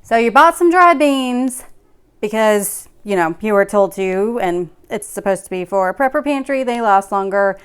So you bought some dried beans because, you were told to, and it's supposed to be for a prepper pantry. They last longer,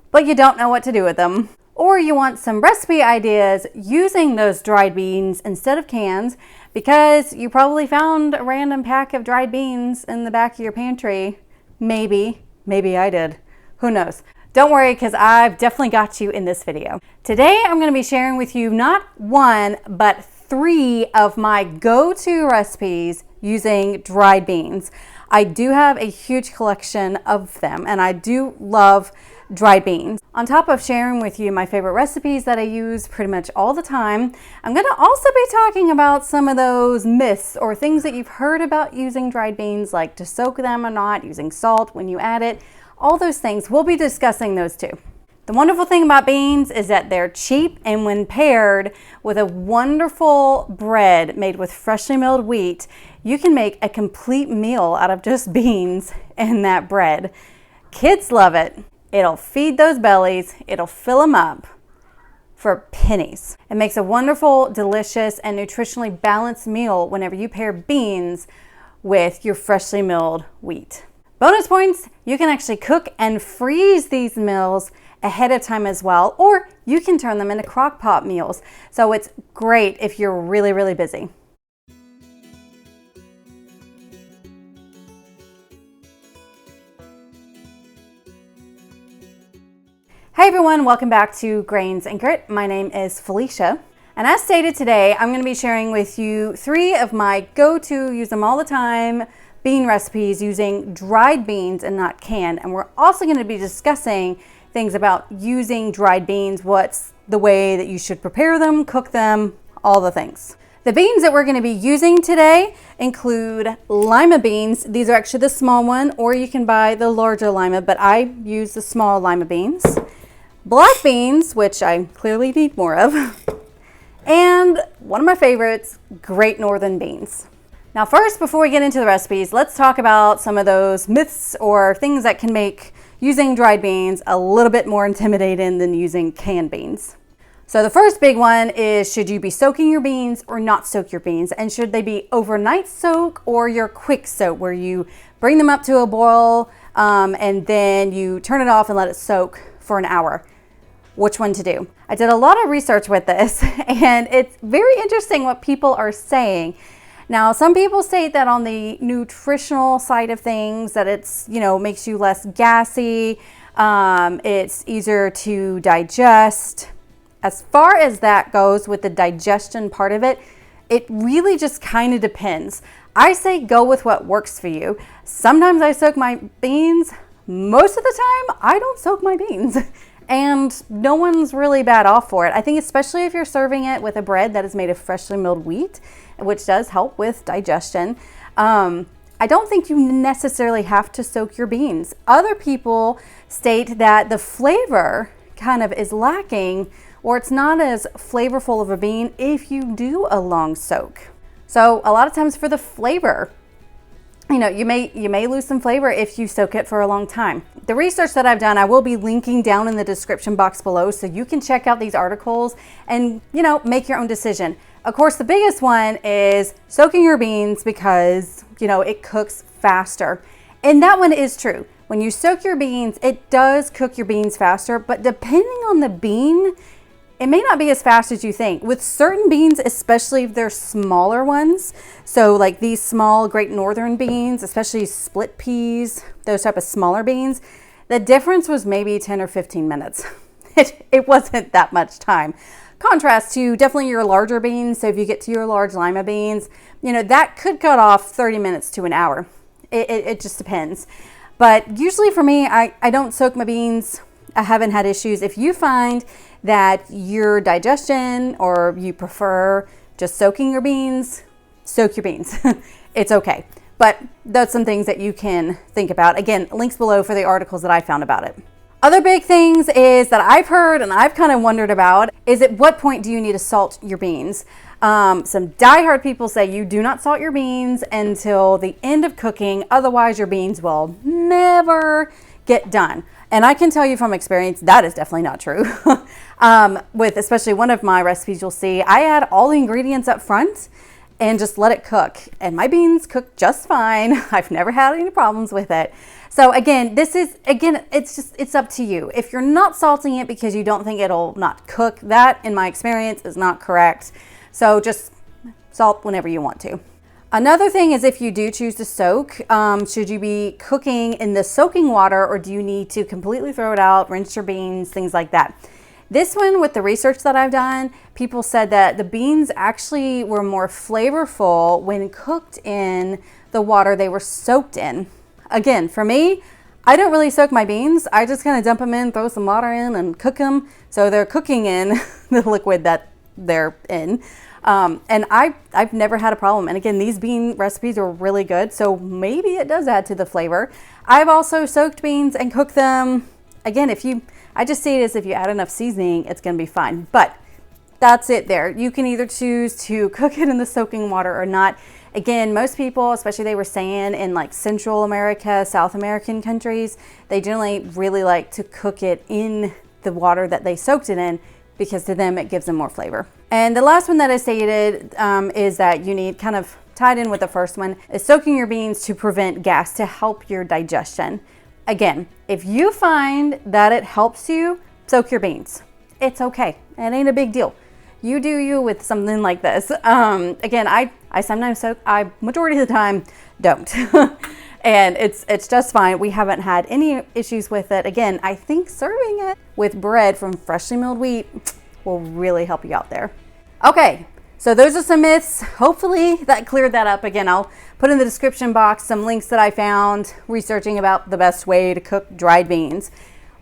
but you don't know what to do with them. Or you want some recipe ideas using those dried beans instead of cans because you probably found a random pack of dried beans in the back of your pantry. Maybe I did. Who knows? Don't worry, because I've definitely got you in this video. Today, I'm going to be sharing with you not one, but 3 of my go-to recipes using dried beans. I do have a huge collection of them, and I do love dried beans. On top of sharing with you my favorite recipes that I use pretty much all the time, I'm going to also be talking about some of those myths or things that you've heard about using dried beans, like to soak them or not, using salt when you add it, all those things. We'll be discussing those too. The wonderful thing about beans is that they're cheap, and when paired with a wonderful bread made with freshly milled wheat, you can make a complete meal out of just beans and that bread. Kids love it. It'll feed those bellies. It'll fill them up for pennies. It makes a wonderful, delicious, and nutritionally balanced meal whenever you pair beans with your freshly milled wheat. Bonus points, you can actually cook and freeze these meals ahead of time as well, or you can turn them into crock pot meals. So it's great if you're really, really busy. Hey everyone, welcome back to Grains and Grit. My name is Felicia. And as stated today, I'm going to be sharing with you 3 of my go-to, use them all the time, bean recipes using dried beans and not canned. And we're also going to be discussing things about using dried beans, what's the way that you should prepare them, cook them, all the things. The beans that we're going to be using today include lima beans. These are actually the small one, or you can buy the larger lima, but I use the small lima beans. Black beans, which I clearly need more of, and one of my favorites, Great Northern beans. Now first, before we get into the recipes, let's talk about some of those myths or things that can make using dried beans a little bit more intimidating than using canned beans. So the first big one is, should you be soaking your beans or not soak your beans? And should they be overnight soak or your quick soak, where you bring them up to a boil and then you turn it off and let it soak for an hour? Which one to do? I did a lot of research with this, and it's very interesting what people are saying. Now, some people state that on the nutritional side of things, that it's, makes you less gassy, it's easier to digest. As far as that goes with the digestion part of it, it really just kind of depends. I say go with what works for you. Sometimes I soak my beans. Most of the time, I don't soak my beans. And no one's really bad off for it. I think especially if you're serving it with a bread that is made of freshly milled wheat, which does help with digestion. I don't think you necessarily have to soak your beans. Other people state that the flavor kind of is lacking, or it's not as flavorful of a bean if you do a long soak. So a lot of times for the flavor, you may lose some flavor if you soak it for a long time. The research that I've done, I will be linking down in the description box below, so you can check out these articles and, make your own decision. Of course, the biggest one is soaking your beans because, it cooks faster. And that one is true. When you soak your beans, it does cook your beans faster, but depending on the bean, it may not be as fast as you think. With certain beans, especially if they're smaller ones, so like these small Great Northern beans, especially split peas, those type of smaller beans, the difference was maybe 10 or 15 minutes. It wasn't that much time. Contrast to definitely your larger beans. So if you get to your large lima beans, that could cut off 30 minutes to an hour. It just depends. But usually for me, I don't soak my beans. I haven't had issues. If you find that your digestion, or you prefer just soaking your beans, soak your beans. It's okay. But that's some things that you can think about. Again, links below for the articles that I found about it. Other big things is that I've heard and I've kind of wondered about is, at what point do you need to salt your beans? Some diehard people say you do not salt your beans until the end of cooking. Otherwise, your beans will never get done. And I can tell you from experience, that is definitely not true. With especially one of my recipes, you'll see I add all the ingredients up front, and just let it cook. And my beans cook just fine. I've never had any problems with it. So again, it's up to you. If you're not salting it because you don't think it'll not cook, that in my experience is not correct. So just salt whenever you want to. Another thing is, if you do choose to soak, should you be cooking in the soaking water, or do you need to completely throw it out, rinse your beans, things like that? This one, with the research that I've done, people said that the beans actually were more flavorful when cooked in the water they were soaked in. Again, for me, I don't really soak my beans. I just kind of dump them in, throw some water in, and cook them. So they're cooking in the liquid that they're in. And I've never had a problem. And again, these bean recipes are really good, so maybe it does add to the flavor. I've also soaked beans and cooked them. Again, I just see it as if you add enough seasoning, it's gonna be fine. But that's it there. You can either choose to cook it in the soaking water or not. Again, most people, especially they were saying in like Central America, South American countries, they generally really like to cook it in the water that they soaked it in, because to them it gives them more flavor. And the last one that I stated is that you need, kind of tied in with the first one, is soaking your beans to prevent gas, to help your digestion. Again, if you find that it helps you, soak your beans. It's okay. It ain't a big deal. You do you with something like this. Again, I sometimes soak, I majority of the time don't. And it's just fine. We haven't had any issues with it. Again, I think serving it with bread from freshly milled wheat will really help you out there. Okay, so those are some myths. Hopefully that cleared that up. Again, I'll put in the description box some links that I found researching about the best way to cook dried beans.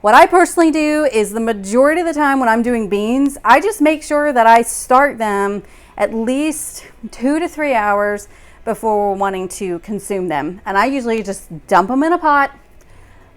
What I personally do is, the majority of the time when I'm doing beans, I just make sure that I start them at least 2 to 3 hours before we're wanting to consume them. And I usually just dump them in a pot,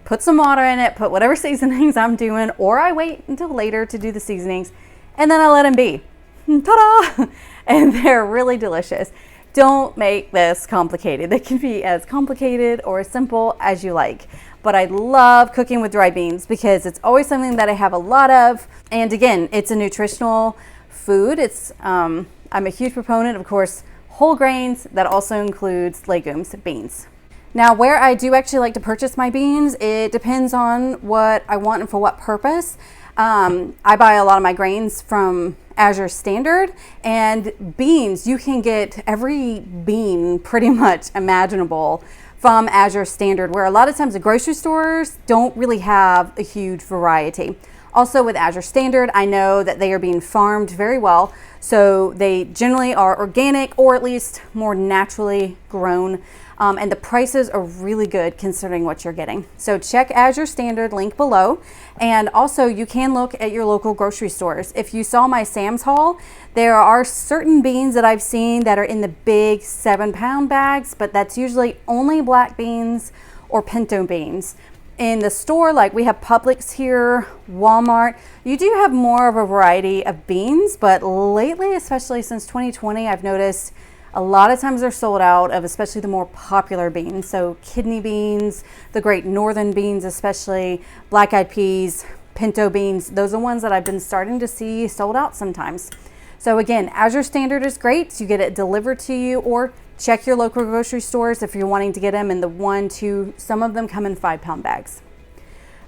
put some water in it, put whatever seasonings I'm doing, or I wait until later to do the seasonings, and then I let them be. Ta-da! And they're really delicious. Don't make this complicated. They can be as complicated or as simple as you like. But I love cooking with dried beans because it's always something that I have a lot of. And again, it's a nutritional food. I'm a huge proponent, of course, whole grains. That also includes legumes, beans. Now, where I do actually like to purchase my beans, it depends on what I want and for what purpose. I buy a lot of my grains from Azure Standard, and beans, you can get every bean pretty much imaginable from Azure Standard, where a lot of times the grocery stores don't really have a huge variety. Also with Azure Standard, I know that they are being farmed very well, so they generally are organic, or at least more naturally grown. And the prices are really good considering what you're getting. So check Azure Standard, link below. And also you can look at your local grocery stores. If you saw my Sam's haul, there are certain beans that I've seen that are in the big 7-pound bags, but that's usually only black beans or pinto beans. In the store, like we have Publix here, Walmart, you do have more of a variety of beans, but lately, especially since 2020, I've noticed a lot of times they're sold out of especially the more popular beans. So kidney beans, the Great Northern beans, especially black-eyed peas, pinto beans, those are ones that I've been starting to see sold out sometimes. So again, Azure Standard is great. You get it delivered to you, or check your local grocery stores if you're wanting to get them in the 1, 2, some of them come in 5-pound bags.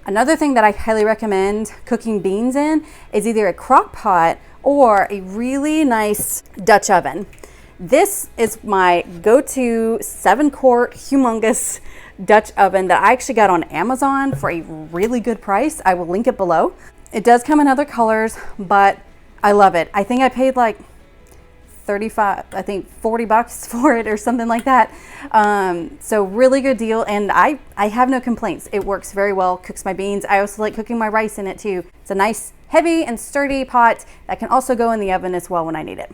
Another thing that I highly recommend cooking beans in is either a crock pot or a really nice Dutch oven. This is my go-to 7-quart humongous Dutch oven that I actually got on Amazon for a really good price. I will link it below. It does come in other colors, but I love it. I think I paid like 40 bucks for it or something like that. So really good deal, and I have no complaints. It works very well, cooks my beans. I also like cooking my rice in it too. It's a nice heavy and sturdy pot that can also go in the oven as well when I need it.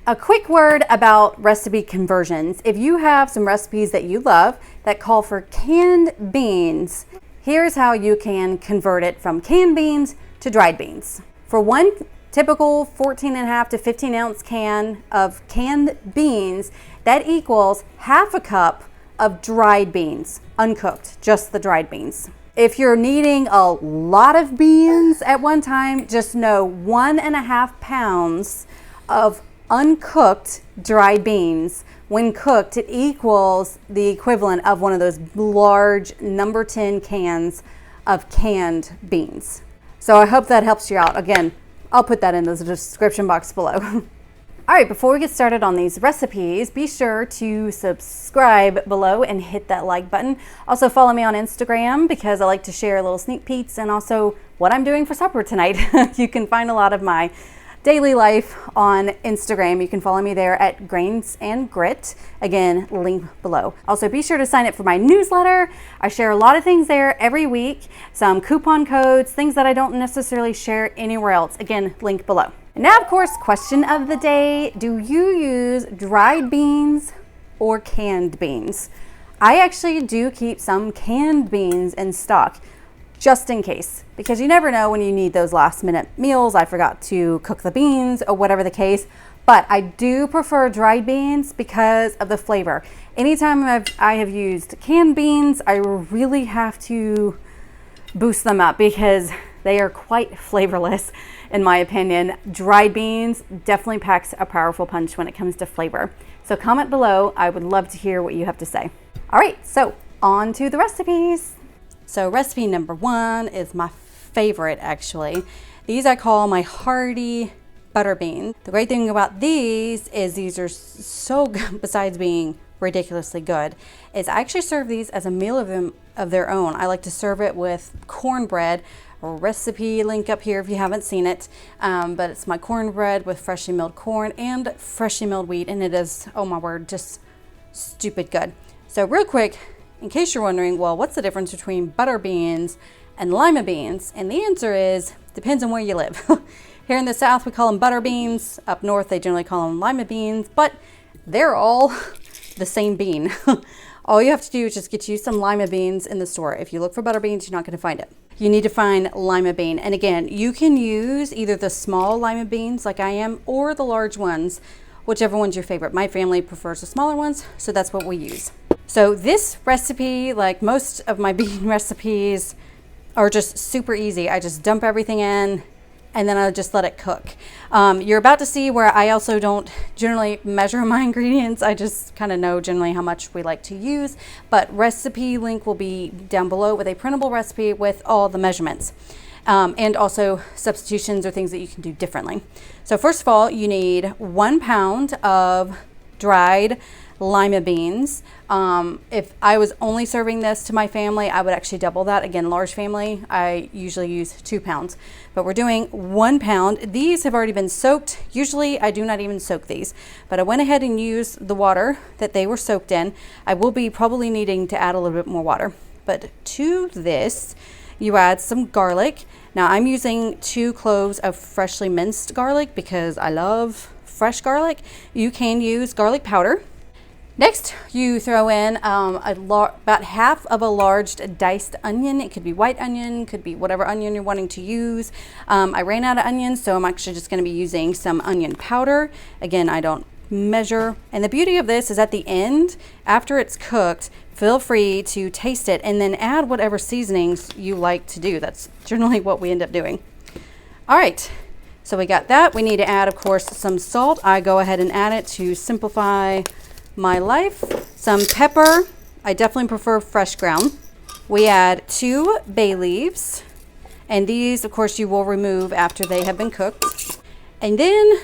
A quick word about recipe conversions. If you have some recipes that you love that call for canned beans, here's how you can convert it from canned beans to dried beans. For one typical 14.5 to 15 ounce can of canned beans, that equals half a cup of dried beans, uncooked, just the dried beans. If you're needing a lot of beans at one time, just know 1.5 pounds of uncooked dried beans, when cooked, it equals the equivalent of one of those large number 10 cans of canned beans. So I hope that helps you out. Again, I'll put that in the description box below. All right, before we get started on these recipes, be sure to subscribe below and hit that like button. Also follow me on Instagram because I like to share little sneak peeks and also what I'm doing for supper tonight. You can find a lot of my daily life on Instagram. You can follow me there at Grains and Grit. Again, link below. Also be sure to sign up for my newsletter. I share a lot of things there every week, some coupon codes, things that I don't necessarily share anywhere else. Again, link below. And now, of course, question of the day. Do you use dried beans or canned beans? I actually do keep some canned beans in stock just in case, because you never know when you need those last minute meals. I forgot to cook the beans or whatever the case, but I do prefer dried beans because of the flavor. Anytime I have used canned beans, I really have to boost them up because they are quite flavorless in my opinion. Dried beans definitely packs a powerful punch when it comes to flavor. So comment below. I would love to hear what you have to say. All right, so on to the recipes. So recipe number 1 is my favorite actually. These I call my hearty butter beans. The great thing about these is these are so good, besides being ridiculously good, is I actually serve these as a meal of their own. I like to serve it with cornbread. A recipe link up here if you haven't seen it, but it's my cornbread with freshly milled corn and freshly milled wheat, and it is, oh my word, just stupid good. So real quick, in case you're wondering, well, what's the difference between butter beans and lima beans? And the answer is, depends on where you live. Here in the South, we call them butter beans. Up north, they generally call them lima beans, but they're all the same bean. All you have to do is just get you some lima beans in the store. If you look for butter beans, you're not going to find it. You need to find lima bean. And again, you can use either the small lima beans like I am or the large ones, whichever one's your favorite. My family prefers the smaller ones, so that's what we use. So this recipe, like most of my bean recipes, are just super easy. I just dump everything in and then I'll just let it cook. You're about to see where I also don't generally measure my ingredients. I just kind of know generally how much we like to use, but recipe link will be down below with a printable recipe with all the measurements. And also substitutions or things that you can do differently. So first of all, you need 1 pound of dried lima beans. If I was only serving this to my family, I would actually double that. Again, large family, I usually use 2 pounds, but we're doing 1 pound. These have already been soaked. Usually I do not even soak these, but I went ahead and used the water that they were soaked in. I will be probably needing to add a little bit more water, but to this, you add some garlic. Now I'm using 2 cloves of freshly minced garlic because I love fresh garlic. You can use garlic powder. Next, you throw in about half of a large diced onion. It could be white onion, could be whatever onion you're wanting to use. I ran out of onions, so I'm actually just going to be using some onion powder. Again, I don't measure. And the beauty of this is at the end, after it's cooked, feel free to taste it and then add whatever seasonings you like to do. That's generally what we end up doing. All right, so we got that. We need to add, of course, some salt. I go ahead and add it to simplify my life. Some pepper. I definitely prefer fresh ground. We add 2 bay leaves, and these of course you will remove after they have been cooked. And then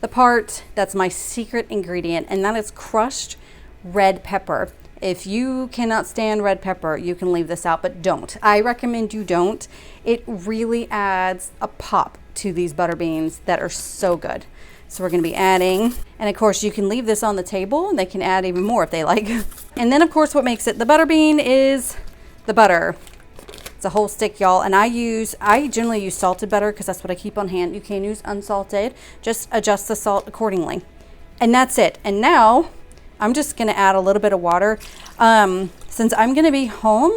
the part that's my secret ingredient, and that is crushed red pepper. If you cannot stand red pepper, you can leave this out, but don't. I recommend you don't. It really adds a pop to these butter beans that are so good. So we're going to be adding, and of course you can leave this on the table and they can add even more if they like. And then of course what makes it the butter bean is the butter. It's a whole stick, y'all, and I generally use salted butter because that's what I keep on hand. You can use unsalted, just adjust the salt accordingly. And that's it. And now I'm just going to add a little bit of water. Since I'm going to be home,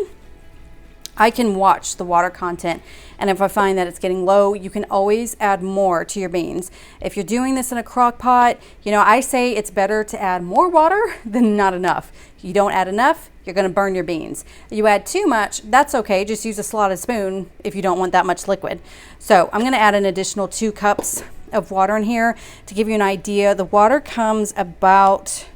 I can watch the water content, and if I find that it's getting low, you can always add more to your beans. If you're doing this in a crock pot, you know, I say it's better to add more water than not enough. You don't add enough, you're going to burn your beans. You add too much, that's okay. Just use a slotted spoon if you don't want that much liquid. So I'm going to add an additional 2 cups of water in here. To give you an idea, the water comes about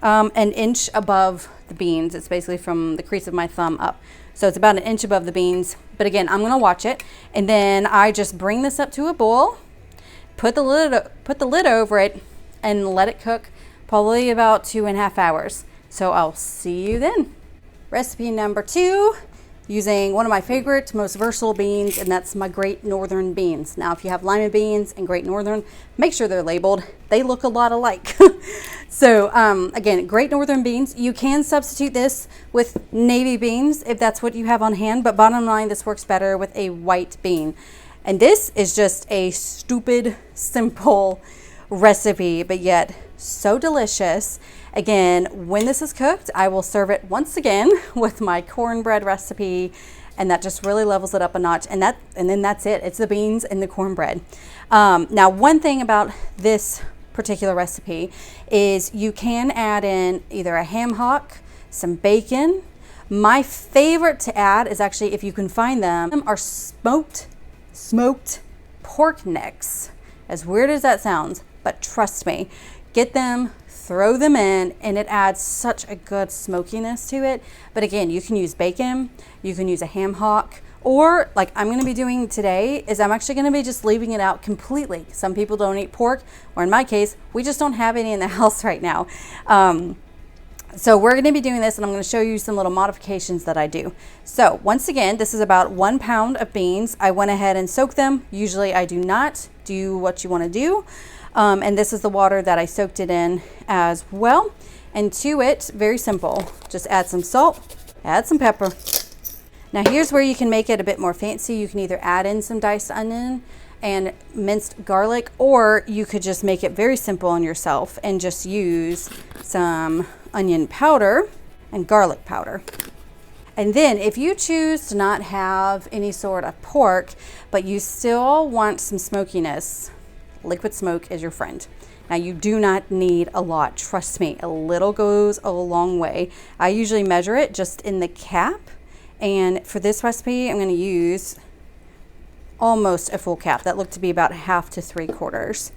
an inch above the beans. It's basically from the crease of my thumb up. So it's about an inch above the beans. But again, I'm gonna watch it. And then I just bring this up to a boil, put the lid over it, and let it cook probably about 2.5 hours. So I'll see you then. Recipe number 2, using one of my favorite, most versatile beans, and that's my Great Northern beans. Now, if you have Lima beans and Great Northern, make sure they're labeled. They look a lot alike. So again, Great Northern beans. You can substitute this with navy beans if that's what you have on hand, but bottom line, this works better with a white bean. And this is just a stupid, simple recipe, but yet so delicious. Again, when this is cooked, I will serve it once again with my cornbread recipe, and that just really levels it up a notch. And then that's it. It's the beans and the cornbread. Now, one thing about this particular recipe is you can add in either a ham hock, some bacon. My favorite to add is actually, if you can find them, are smoked pork necks. As weird as that sounds, but trust me, get them, throw them in, and it adds such a good smokiness to it. But again, you can use bacon, you can use a ham hock, or like I'm going to be doing today is I'm actually going to be just leaving it out completely. Some people don't eat pork, or in my case, we just don't have any in the house right now. So we're going to be doing this, and I'm going to show you some little modifications that I do. So once again, this is about 1 pound of beans. I went ahead and soaked them. Usually I do not. Do what you want to do. And this is the water that I soaked it in as well. And to it, very simple, just add some salt, add some pepper. Now here's where you can make it a bit more fancy. You can either add in some diced onion and minced garlic, or you could just make it very simple on yourself and just use some onion powder and garlic powder. And then if you choose to not have any sort of pork, but you still want some smokiness, liquid smoke is your friend. Now you do not need a lot, trust me, a little goes a long way. I usually measure it just in the cap, and for this recipe I'm going to use almost a full cap. That looked to be about 1/2 to 3/4.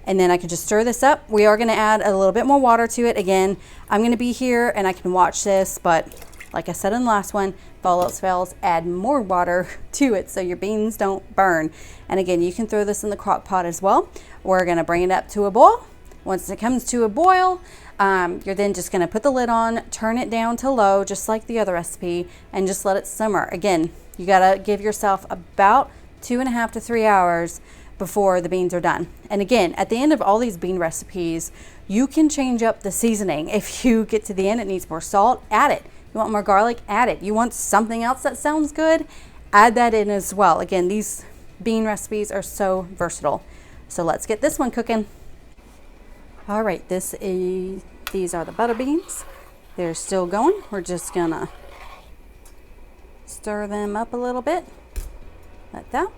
And then I can just stir this up. We are going to add a little bit more water to it. Again, I'm going to be here and I can watch this, but like I said in the last one, if all else fails, add more water to it so your beans don't burn. And again, you can throw this in the crock pot as well. We're going to bring it up to a boil. Once it comes to a boil, you're then just going to put the lid on, turn it down to low, just like the other recipe, and just let it simmer. Again, you got to give yourself about 2.5 to 3 hours before the beans are done. And again, at the end of all these bean recipes, you can change up the seasoning. If you get to the end, it needs more salt, add it. You want more garlic, add it. You want something else that sounds good, add that in as well. Again, these bean recipes are so versatile. So let's get this one cooking. All right, these are the butter beans. They're still going. We're just gonna stir them up a little bit, like that.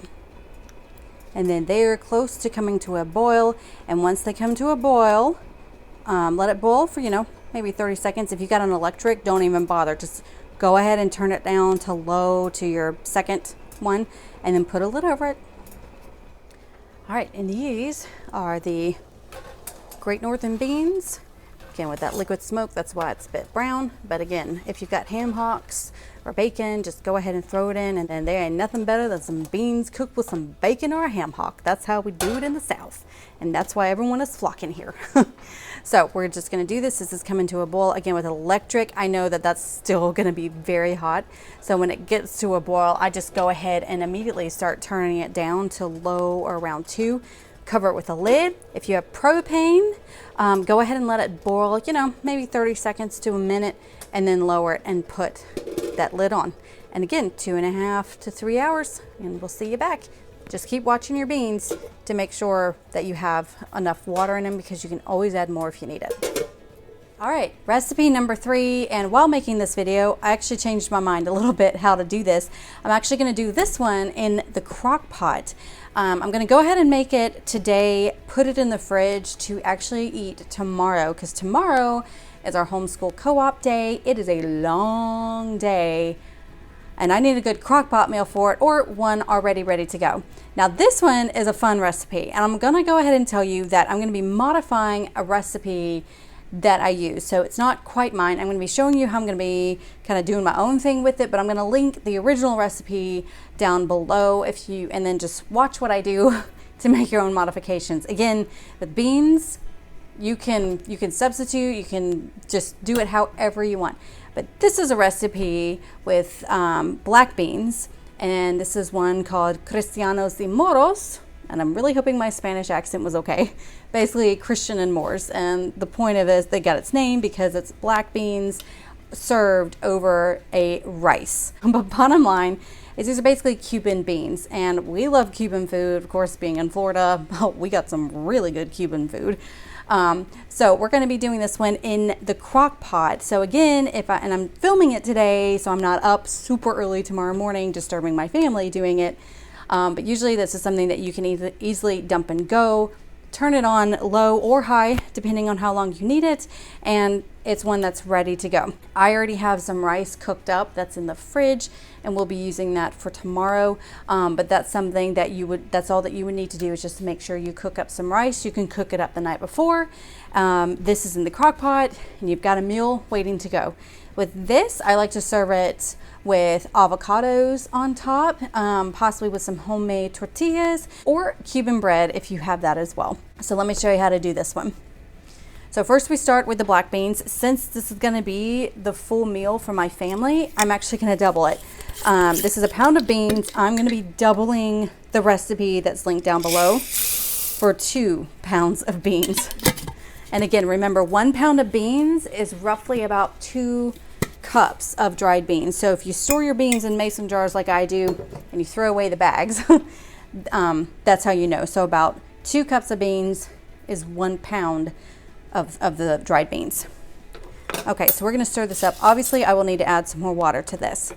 And then they're close to coming to a boil. And once they come to a boil, let it boil for, maybe 30 seconds. If you got an electric, don't even bother. Just go ahead and turn it down to low to your second one, and then put a lid over it. All right, and these are the Great Northern beans. Again, with that liquid smoke, that's why it's a bit brown. But again, if you've got ham hocks or bacon, just go ahead and throw it in, and then there ain't nothing better than some beans cooked with some bacon or a ham hock. That's how we do it in the South, and that's why everyone is flocking here. So we're just going to do this. This is coming to a boil. Again, with electric, I know that that's still going to be very hot. So when it gets to a boil, I just go ahead and immediately start turning it down to low or around 2. Cover it with a lid. If you have propane, go ahead and let it boil, maybe 30 seconds to a minute, and then lower it and put that lid on. And again, 2.5 to 3 hours, and we'll see you back. Just keep watching your beans to make sure that you have enough water in them, because you can always add more if you need it. All right, recipe number 3, and while making this video, I actually changed my mind a little bit how to do this. I'm actually gonna do this one in the crock pot. I'm gonna go ahead and make it today, put it in the fridge to actually eat tomorrow, because tomorrow is our homeschool co-op day. It is a long day and I need a good crock pot meal for it, or one already ready to go. Now this one is a fun recipe, and I'm gonna go ahead and tell you that I'm gonna be modifying a recipe that I use. So it's not quite mine. I'm going to be showing you how I'm going to be kind of doing my own thing with it, but I'm going to link the original recipe down below and then just watch what I do to make your own modifications. Again, the beans, you can substitute, you can just do it however you want. But this is a recipe with black beans, and this is one called Cristianos y Moros. And I'm really hoping my Spanish accent was okay. Basically, Christian and Moors. And the point of it is they got its name because it's black beans served over a rice. But bottom line is these are basically Cuban beans. And we love Cuban food. Of course, being in Florida, we got some really good Cuban food. So we're going to be doing this one in the crock pot. So again, and I'm filming it today, so I'm not up super early tomorrow morning disturbing my family doing it. But usually this is something that you can easily dump and go, turn it on low or high, depending on how long you need it. And it's one that's ready to go. I already have some rice cooked up that's in the fridge, and we'll be using that for tomorrow. But that's something that that's all that you would need to do is just to make sure you cook up some rice. You can cook it up the night before. This is in the crock pot, and you've got a meal waiting to go. With this, I like to serve it with avocados on top, possibly with some homemade tortillas or Cuban bread if you have that as well. So let me show you how to do this one. So first we start with the black beans. Since this is going to be the full meal for my family, I'm actually going to double it. This is a pound of beans. I'm going to be doubling the recipe that's linked down below for 2 pounds of beans. And again, remember 1 pound of beans is roughly about 2 cups of dried beans. So if you store your beans in mason jars like I do and you throw away the bags, that's how you know. So about 2 cups of beans is 1 pound of the dried beans. Okay, so we're going to stir this up. Obviously, I will need to add some more water to this.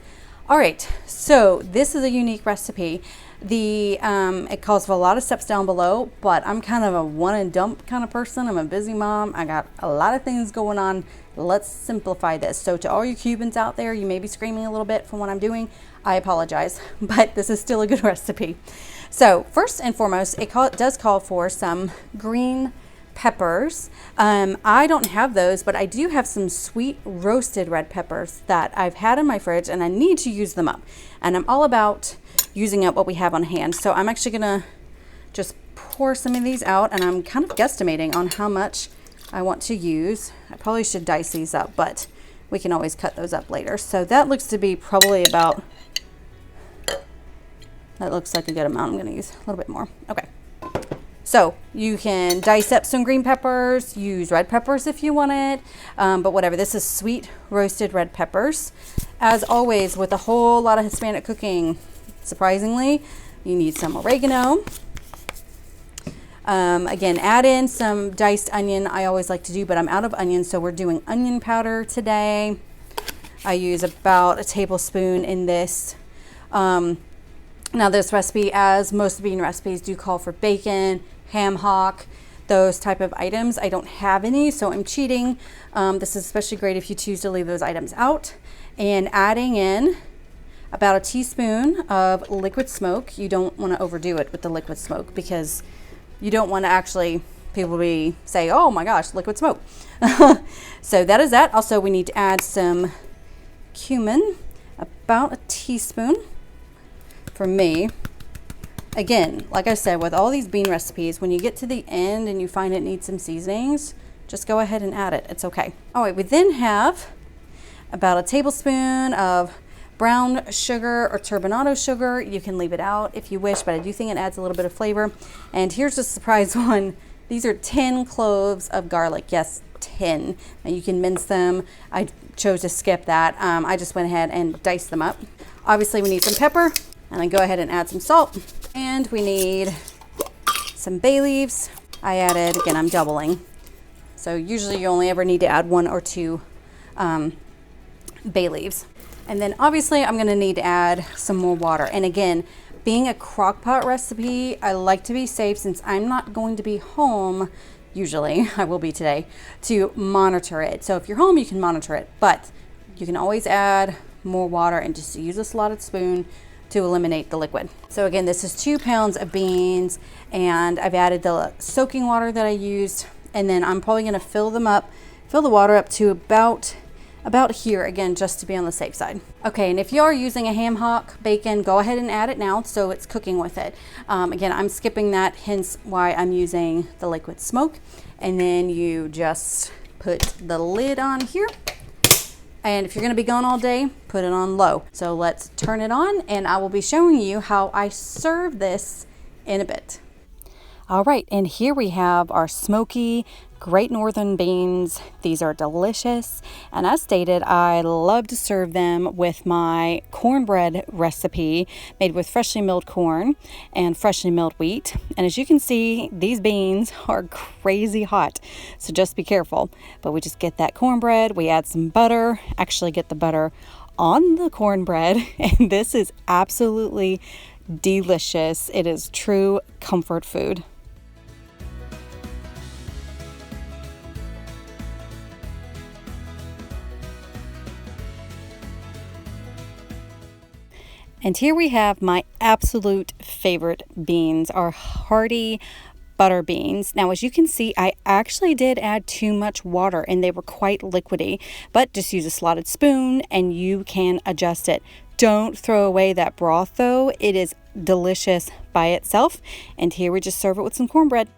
All right, so this is a unique recipe. It calls for a lot of steps down below, but I'm kind of a one and dump kind of person. I'm a busy mom. I got a lot of things going on. Let's simplify this. So to all you Cubans out there, you may be screaming a little bit from what I'm doing. I apologize, but this is still a good recipe. So first and foremost, it does call for some green peppers. I don't have those, but I do have some sweet roasted red peppers that I've had in my fridge, and I need to use them up. And I'm all about using up what we have on hand. So I'm actually gonna just pour some of these out, and I'm kind of guesstimating on how much I want to use. I probably should dice these up, but we can always cut those up later. So that looks to be probably about, that looks like a good amount. I'm gonna use a little bit more. Okay. So you can dice up some green peppers, use red peppers if you want it, but whatever. This is sweet roasted red peppers. As always, with a whole lot of Hispanic cooking, surprisingly, you need some oregano. Again, add in some diced onion. I always like to do, but I'm out of onion, so we're doing onion powder today. I use about a tablespoon in this. Now this recipe, as most bean recipes, do call for bacon, ham hock, those type of items. I don't have any, so I'm cheating. This is especially great if you choose to leave those items out. And adding in about a teaspoon of liquid smoke. You don't want to overdo it with the liquid smoke because you don't want to actually, people will say, oh my gosh, liquid smoke. So that is that. Also, we need to add some cumin, about a teaspoon for me. Again, like I said, with all these bean recipes, when you get to the end and you find it needs some seasonings, just go ahead and add it. It's okay. All right, we then have about a tablespoon of brown sugar or turbinado sugar. You can leave it out if you wish, but I do think it adds a little bit of flavor. And here's a surprise one. These are 10 cloves of garlic. Yes, 10. Now you can mince them. I chose to skip that. I just went ahead and diced them up. Obviously, we need some pepper, and then go ahead and add some salt. And we need some bay leaves. I added, again, I'm doubling. So usually you only ever need to add 1 or 2 bay leaves. And then obviously I'm gonna need to add some more water. And again, being a crock pot recipe, I like to be safe since I'm not going to be home, usually, I will be today, to monitor it. So if you're home, you can monitor it, but you can always add more water and just use a slotted spoon to eliminate the liquid. So again, this is 2 pounds of beans, and I've added the soaking water that I used, and then I'm probably gonna fill the water up to about here, again, just to be on the safe side. Okay, and if you are using a ham hock bacon, go ahead and add it now so it's cooking with it. Again, I'm skipping that, hence why I'm using the liquid smoke. And then you just put the lid on here. And if you're gonna be gone all day, put it on low. So let's turn it on, and I will be showing you how I serve this in a bit. All right, and here we have our smoky Great Northern beans. These are delicious, and as stated, I love to serve them with my cornbread recipe made with freshly milled corn and freshly milled wheat. And as you can see, these beans are crazy hot, so just be careful. But we just get that cornbread, we add some butter, actually get the butter on the cornbread, and this is absolutely delicious. It is true comfort food. And here we have my absolute favorite beans, our hearty butter beans. Now, as you can see, I actually did add too much water and they were quite liquidy, but just use a slotted spoon and you can adjust it. Don't throw away that broth though. It is delicious by itself. And here we just serve it with some cornbread.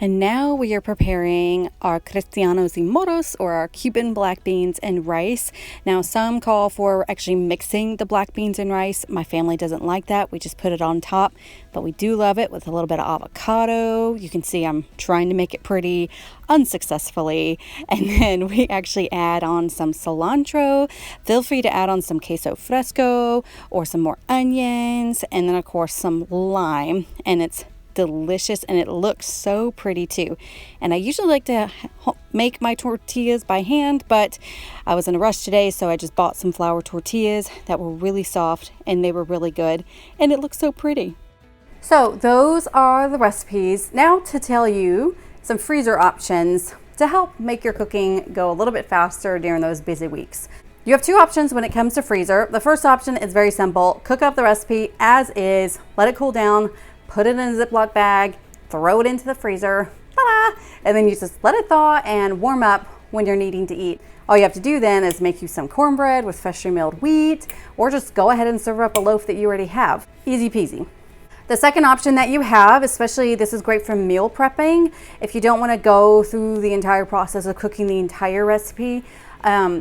And now we are preparing our cristianos y moros, or our Cuban black beans and rice. Now some call for actually mixing the black beans and rice. My family doesn't like that. We just put it on top, but we do love it with a little bit of avocado. You can see I'm trying to make it pretty unsuccessfully. And then we actually add on some cilantro. Feel free to add on some queso fresco or some more onions, and then of course some lime, and it's delicious and it looks so pretty too. And I usually like to make my tortillas by hand, but I was in a rush today, so I just bought some flour tortillas that were really soft and they were really good, and it looks so pretty. So those are the recipes. Now to tell you some freezer options to help make your cooking go a little bit faster during those busy weeks. You have two options when it comes to freezer. The first option is very simple. Cook up the recipe as is, let it cool down, put it in a Ziploc bag, throw it into the freezer, ta-da! And then you just let it thaw and warm up when you're needing to eat. All you have to do then is make you some cornbread with freshly milled wheat, or just go ahead and serve up a loaf that you already have. Easy peasy. The second option that you have, especially this is great for meal prepping, if you don't want to go through the entire process of cooking the entire recipe,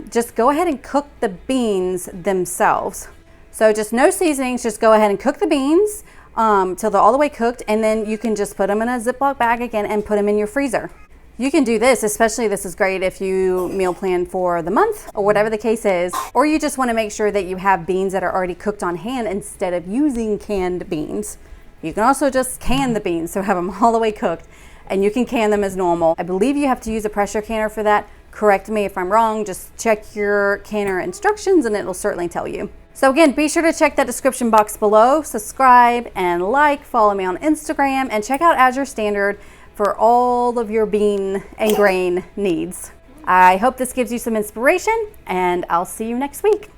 just go ahead and cook the beans themselves. So just no seasonings, just go ahead and cook the beans till they're all the way cooked, and then you can just put them in a Ziploc bag again and put them in your freezer. You can do this, especially this is great if you meal plan for the month or whatever the case is, or you just want to make sure that you have beans that are already cooked on hand instead of using canned beans. You can also just can the beans, so have them all the way cooked, and you can can them as normal. I believe you have to use a pressure canner for that. Correct me if I'm wrong, just check your canner instructions and it'll certainly tell you. So again, be sure to check that description box below, subscribe and like, follow me on Instagram, and check out Azure Standard for all of your bean and grain needs. I hope this gives you some inspiration, and I'll see you next week.